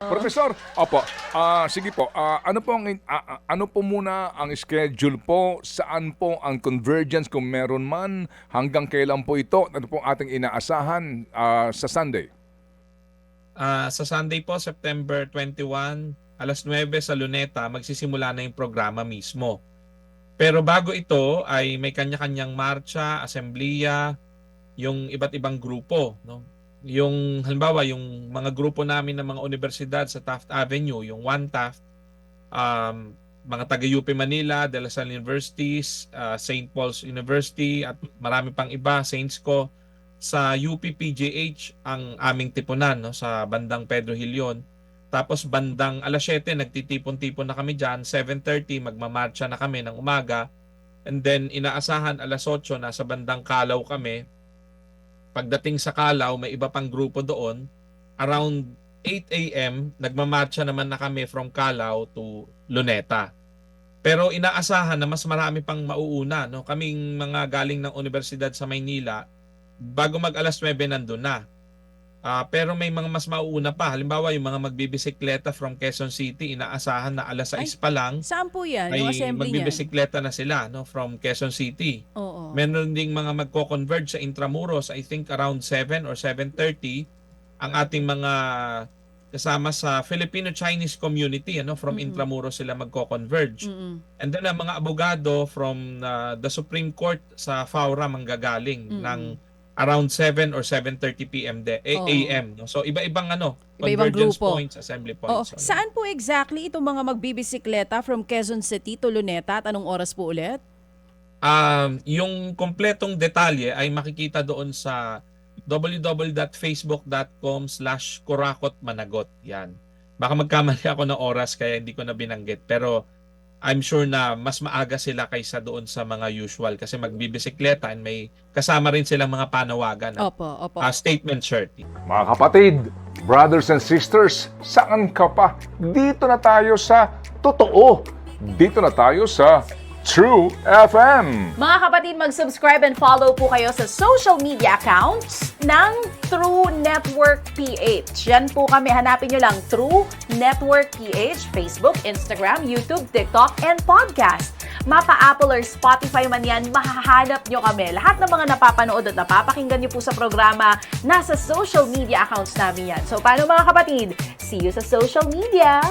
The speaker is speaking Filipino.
Profesor, opo, sige po, ano po muna ang schedule po, saan po ang convergence kung meron man, hanggang kailan po ito, ano po ating inaasahan sa Sunday? Sa Sunday po, September 21, alas 9 sa Luneta, magsisimula na yung programa mismo. Pero bago ito ay may kanya-kanyang marcha, assemblea, yung iba't ibang grupo. No? Yung halimbawa, yung mga grupo namin ng mga universidad sa Taft Avenue, yung One Taft, mga taga-UP Manila, De La Salle Universities, St. Paul's University at marami pang iba, Saints Co. Sa UP PGH ang aming tipunan, no, sa bandang Pedro Hilyon. Tapos bandang alas 7 nagtitipon-tipon na kami diyan, 7:30 magmamarcha na kami ng umaga. And then inaasahan alas 8 nasa bandang Calao kami. Pagdating sa Calao, may iba pang grupo doon. Around 8 a.m. nagmamarcha naman na kami from Calao to Luneta. Pero inaasahan na mas marami pang mauuna, no? Kaming mga galing ng Universidad sa Maynila, bago mag alas 9 nandun na. Pero may mga mas mauuna pa. Halimbawa, yung mga magbibisikleta from Quezon City, inaasahan na alas 6 pa lang Saan po yan? ay Yung assembly niyan? magbibisikleta na sila, no, from Quezon City. Oo. Meron ding mga magko-converge sa Intramuros, I think around 7 or 7:30, ang ating mga kasama sa Filipino-Chinese community, ano, from Intramuros sila magko-converge. And then ang mga abogado from the Supreme Court sa FAURA manggagaling ng around 7 or 7:30 p.m. AM. No? So iba-ibang Iba-ibang convergence grupo. points, assembly Oo. points. Saan po exactly itong mga magbibisikleta from Quezon City to Luneta at anong oras po ulit? Yung kompletong detalye ay makikita doon sa www.facebook.com/kurakotmanagot. Yan. Baka magkamali ako ng oras kaya hindi ko na binanggit. Pero I'm sure na mas maaga sila kaysa doon sa mga usual kasi magbibisikleta and may kasama rin silang mga panawagan. Opo. Statement shirt. Mga kapatid, brothers and sisters, saan ka pa? Dito na tayo sa Totoo. Dito na tayo sa True FM. Mga kapatid, mag-subscribe and follow po kayo sa social media accounts ng True Network PH. Yan po kami. Hanapin nyo lang True Network PH, Facebook, Instagram, YouTube, TikTok, and podcast. Mapa Apple or Spotify man yan, mahahanap nyo kami. Lahat ng mga napapanood at napapakinggan nyo po sa programa, nasa social media accounts namin yan. So, paano mga kapatid? See you sa social media!